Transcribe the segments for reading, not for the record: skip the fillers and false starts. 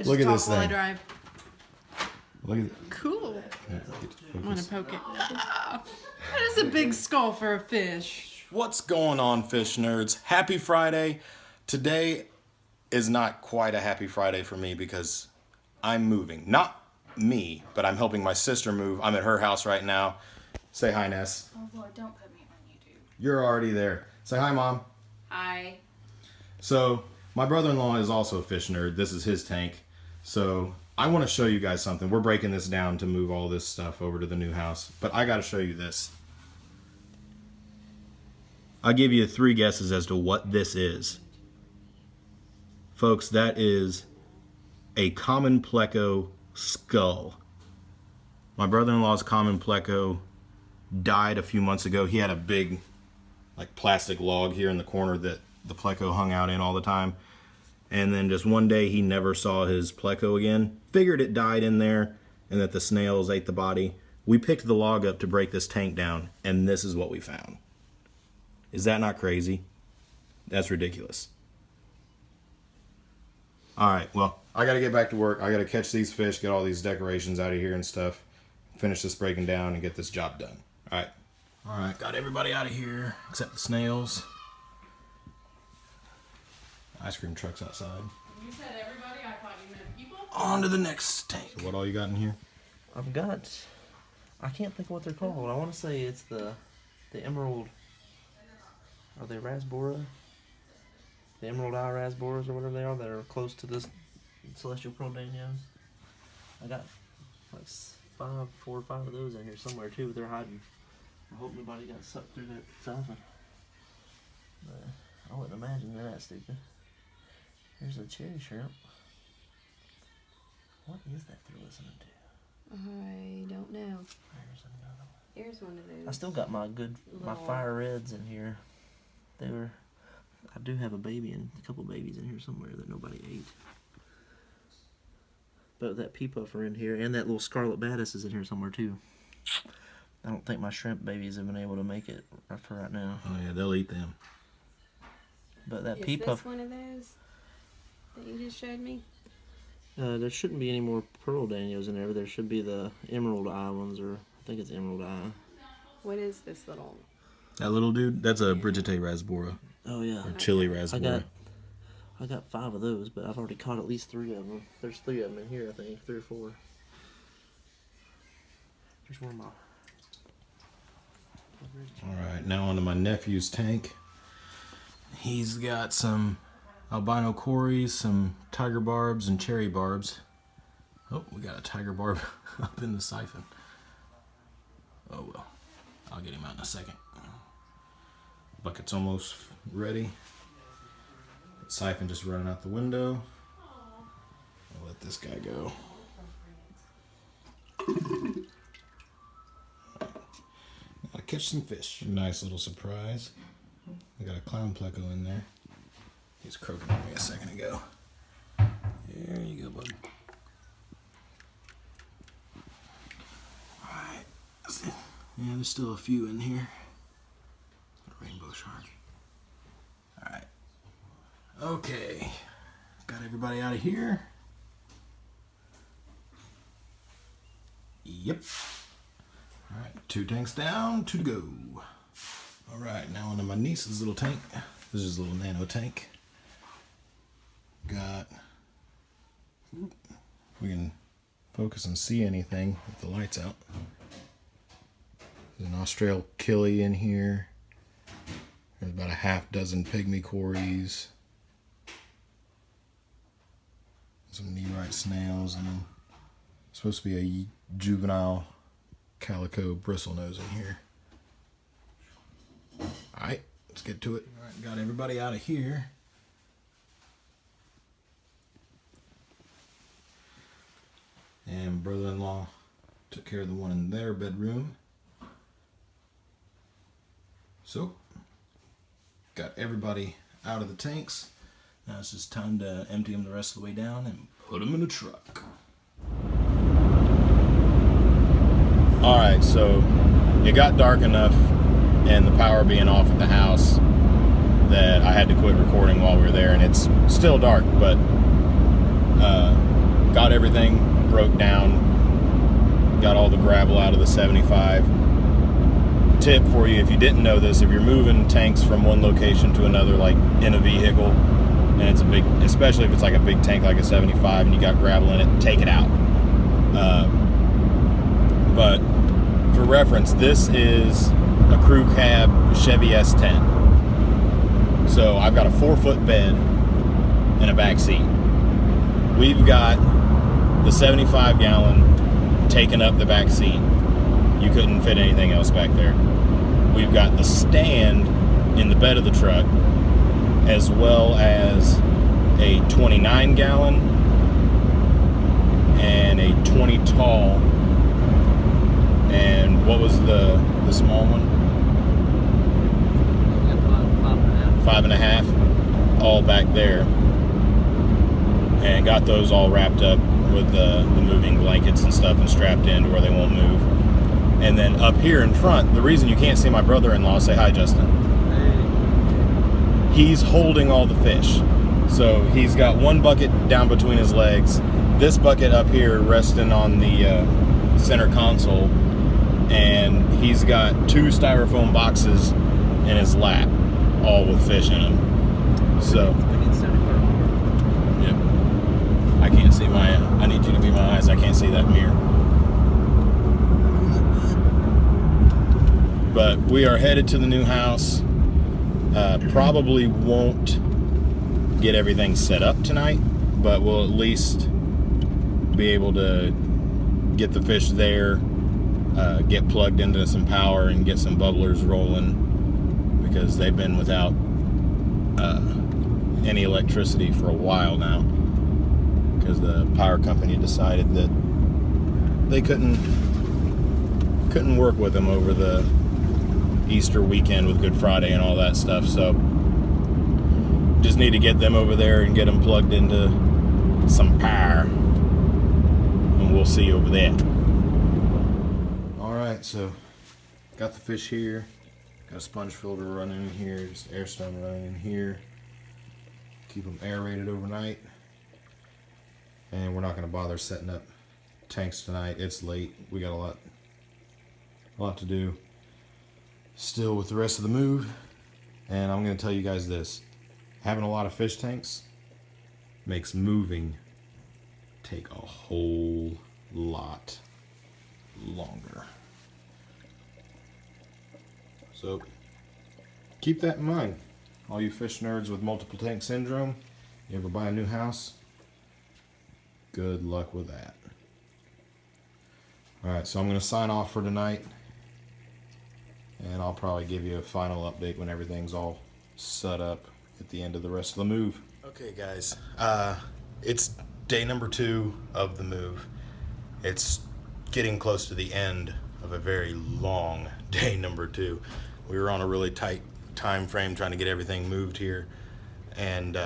Look at this while I thing. drive. Look at it. Cool. Yeah, I want to poke it. That is a big skull for a fish. What's going on, fish nerds? Happy Friday. Today is not quite a happy Friday for me because I'm moving. Not me, but I'm helping my sister move. I'm at her house right now. Say hi, Ness. Oh Lord, don't put me on YouTube. You're already there. Say hi, Mom. Hi. So, my brother-in-law is also a fish nerd. This is his tank. So, I want to show you guys something. We're breaking this down to move all this stuff over to the new house. But I got to show you this. I'll give you 3 guesses as to what this is. Folks, that is a common pleco skull. My brother-in-law's common pleco died a few months ago. He had a big, like, plastic log here in the corner that the pleco hung out in all the time. And then just one day he never saw his pleco again. Figured it died in there and that the snails ate the body. We picked the log up to break this tank down, and this is what we found. Is that not crazy? That's ridiculous. Alright, well, I gotta get back to work. I gotta catch these fish, get all these decorations out of here and stuff, finish this breaking down, and get this job done. Alright, got everybody out of here except the snails. Ice cream truck's outside. You said everybody? I thought you meant people? On to the next tank. So what all you got in here? I've got, I can't think of what they're called. I want to say it's the emerald, are they rasbora? The emerald eye rasboras or whatever they are that are close to this celestial pearl danios. I got like 4 or 5 of those in here somewhere too. They're hiding. I hope nobody got sucked through that siphon. But I wouldn't imagine they're that stupid. Here's a cherry shrimp. What is that they're listening to? I don't know. There's another one. Here's one of those. I still got my Little- fire reds in here. I do have a couple babies in here somewhere that nobody ate. But that pea puffer in here, and that little scarlet baddis is in here somewhere too. I don't think my shrimp babies have been able to make it for right now. Oh yeah, they'll eat them. But that Is pea this puffer, one of those that you just showed me? there shouldn't be any more pearl danios in there. But there should be the emerald eye ones, or I think it's emerald eye. What is this little? That little dude, that's a Brigite rasbora. Oh yeah. Or chili rasbora. I got 5 of those, but I've already caught at least 3 of them. There's 3 of them in here, I think. 3 or 4. There's one more. Alright, now onto my nephew's tank. He's got some albino cories, some tiger barbs, and cherry barbs. Oh, we got a tiger barb up in the siphon. Oh well, I'll get him out in a second. Bucket's almost ready. Siphon just running out the window. I'll let this guy go. Gotta catch some fish. Nice little surprise. I got a clown pleco in there. He's croaking at me a second ago. There you go, buddy. Alright. Yeah, there's still a few in here. A rainbow shark. Alright. Okay. Got everybody out of here. Yep. Alright, 2 tanks down, 2 to go. Alright, now onto my niece's little tank. This is a little nano tank. Got, if we can focus and see anything with the lights out. There's an Australian killie in here. There's about a half dozen pygmy cories. Some nearite snails, and then supposed to be a juvenile calico bristlenose in here. Alright, let's get to it. Alright, got everybody out of here. And brother-in-law took care of the one in their bedroom. So, got everybody out of the tanks. Now it's just time to empty them the rest of the way down and put them in the truck. Alright, so it got dark enough and the power being off at the house that I had to quit recording while we were there, and it's still dark, but got everything broke down, got all the gravel out of the 75. Tip for you, if you didn't know this, if you're moving tanks from one location to another, like in a vehicle, and it's a big, especially if it's like a big tank like a 75 and you got gravel in it, take it out. But for reference, this is a crew cab Chevy S10. So I've got a 4-foot bed and a back seat. We've got the 75 gallon taking up the back seat. You couldn't fit anything else back there. We've got the stand in the bed of the truck, as well as a 29 gallon and a 20 tall. And what was the small one? 5.5, all back there. And got those all wrapped up with the moving blankets and stuff and strapped in to where they won't move. And then up here in front, the reason you can't see my brother-in-law, say hi, Justin. Hey. He's holding all the fish. So he's got one bucket down between his legs, this bucket up here resting on the center console, and he's got 2 styrofoam boxes in his lap, all with fish in them. So, yep. I can't see I need you to be my eyes. I can't see that mirror. But we are headed to the new house. Probably won't get everything set up tonight, but we'll at least be able to get the fish there, get plugged into some power and get some bubblers rolling, because they've been without any electricity for a while now, because the power company decided that they couldn't work with them over the Easter weekend with Good Friday and all that stuff. So just need to get them over there and get them plugged into some power, and we'll see you over there. All right, so got the fish here, got a sponge filter running in here, just air stone running in here, keep them aerated overnight. And we're not going to bother setting up tanks tonight. It's late. We got a lot to do still with the rest of the move. And I'm going to tell you guys this. Having a lot of fish tanks makes moving take a whole lot longer. So keep that in mind. All you fish nerds with multiple tank syndrome, you ever buy a new house, good luck with that. Alright, so I'm going to sign off for tonight, and I'll probably give you a final update when everything's all set up at the end of the rest of the move. Okay guys, it's day number 2 of the move. It's getting close to the end of a very long day number 2. We were on a really tight time frame trying to get everything moved here, and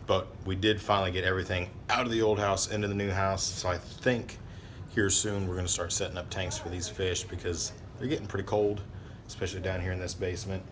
but we did finally get everything out of the old house into the new house. So I think here soon we're going to start setting up tanks for these fish, because they're getting pretty cold, especially down here in this basement.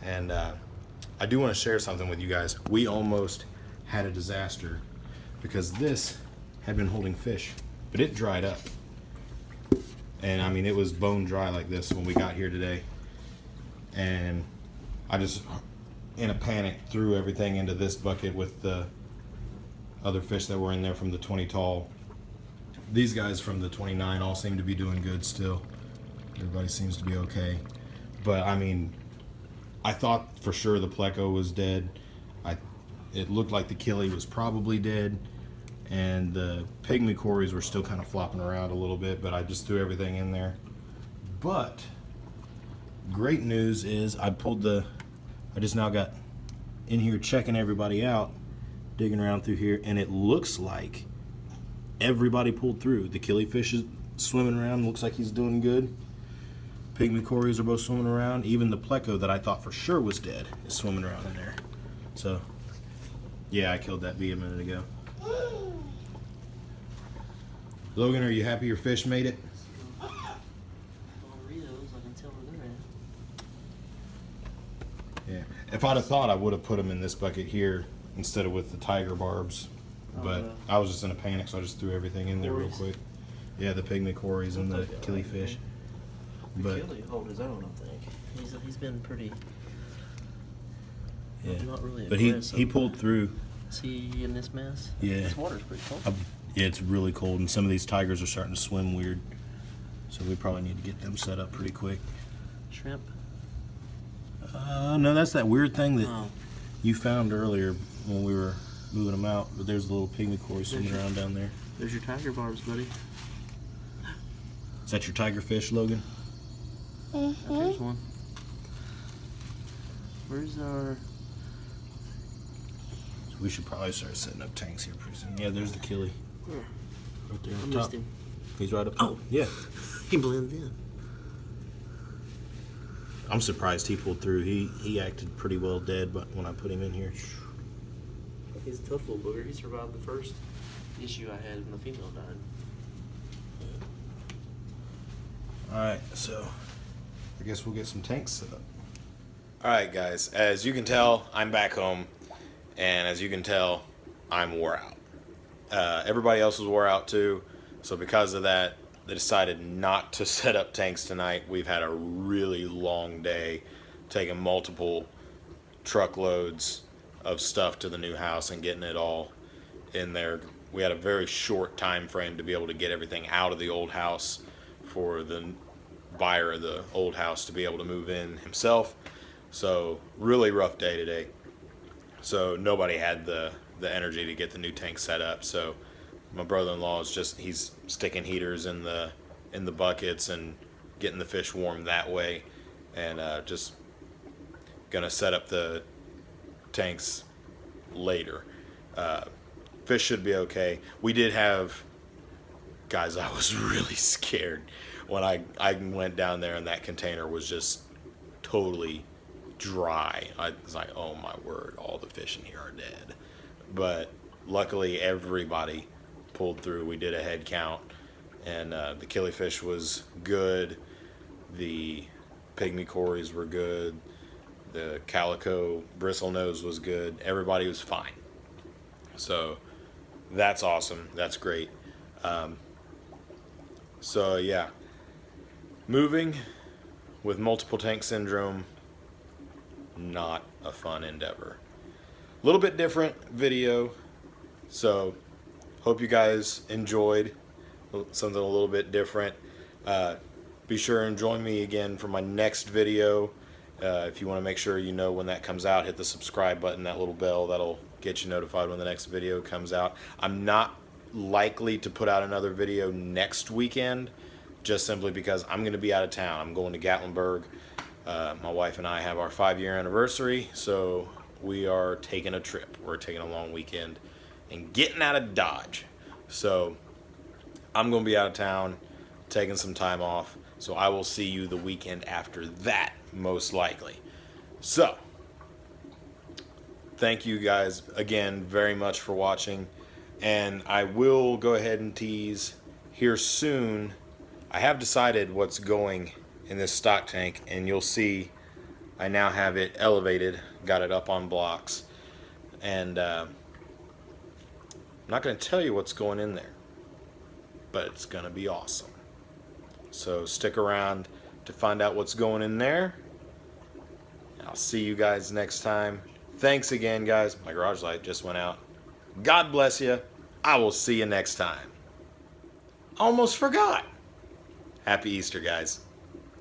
And I do want to share something with you guys. We almost had a disaster because this had been holding fish, but it dried up. And I mean, it was bone dry like this when we got here today. And I just, in a panic, threw everything into this bucket with the other fish that were in there from the 20 tall. These guys from the 29 all seem to be doing good still. Everybody seems to be okay. But I mean, I thought for sure the pleco was dead. It looked like the killie was probably dead, and the pygmy cories were still kind of flopping around a little bit, but I just threw everything in there. But great news is I just now got in here checking everybody out, digging around through here, and it looks like everybody pulled through. The killifish is swimming around, looks like he's doing good. Pygmy cories are both swimming around. Even the pleco that I thought for sure was dead is swimming around in there. So yeah, I killed that bee a minute ago. Logan, are you happy your fish made it? Yeah. If I'd have thought, I would have put them in this bucket here instead of with the tiger barbs but I was just in a panic, so I just threw everything in there real quick. Yeah, the pygmy quarries and the killifish. But Killy hold his own, I think. He's been pretty. yeah, Not really but aggressive. he pulled through. Is he in this mess? Yeah. This water's pretty cold. Yeah, it's really cold, and some of these tigers are starting to swim weird. So we probably need to get them set up pretty quick. Shrimp? No, that's that weird thing that Oh. you found earlier when we were moving them out. But there's a little pygmy quarry swimming around down there. There's your tiger barbs, buddy. Is that your tiger fish, Logan? There's one. Where's our... We should probably start setting up tanks here pretty soon. Yeah, there's the killie. Where? Right there I on missed top. him. He's right up. Oh. Yeah. He blends in. I'm surprised he pulled through. He acted pretty well dead, but when I put him in here, He's a tough little booger. He survived the first issue I had when the female died. all right. So I guess we'll get some tanks set up. All right, guys. As you can tell, I'm back home, and as you can tell, I'm wore out. Everybody else was wore out too. So because of that, they decided not to set up tanks tonight. We've had a really long day, taking multiple truckloads of stuff to the new house and getting it all in there. We had a very short time frame to be able to get everything out of the old house for the buyer of the old house to be able to move in himself. So really rough day today. So nobody had the energy to get the new tank set up. So my brother-in-law is he's sticking heaters in the buckets and getting the fish warm that way, and just gonna set up the tanks later. Fish should be okay. We did have, guys, I was really scared when I went down there and that container was just totally dry. I was like, oh my word, all the fish in here are dead. But luckily everybody pulled through. We did a head count, and the killifish was good. The pygmy cories were good. The calico bristlenose was good. Everybody was fine. So that's awesome. That's great. So yeah, moving with multiple tank syndrome, not a fun endeavor. A little bit different video, so hope you guys enjoyed something a little bit different. Be sure and join me again for my next video. If you want to make sure you know when that comes out, hit the subscribe button, that little bell, that'll get you notified when the next video comes out. I'm not likely to put out another video next weekend, just simply because I'm going to be out of town. I'm going to Gatlinburg. My wife and I have our 5-year anniversary, so we are taking a trip. We're taking a long weekend and getting out of Dodge. So I'm going to be out of town, taking some time off. So I will see you the weekend after that, most likely. So thank you guys again very much for watching. And I will go ahead and tease here soon. I have decided what's going in this stock tank, and you'll see I now have it elevated, got it up on blocks. And I'm not going to tell you what's going in there, but it's going to be awesome. So stick around to find out what's going in there. I'll see you guys next time. Thanks again, guys. My garage light just went out. God bless you. I will see you next time. Almost forgot. Happy Easter, guys.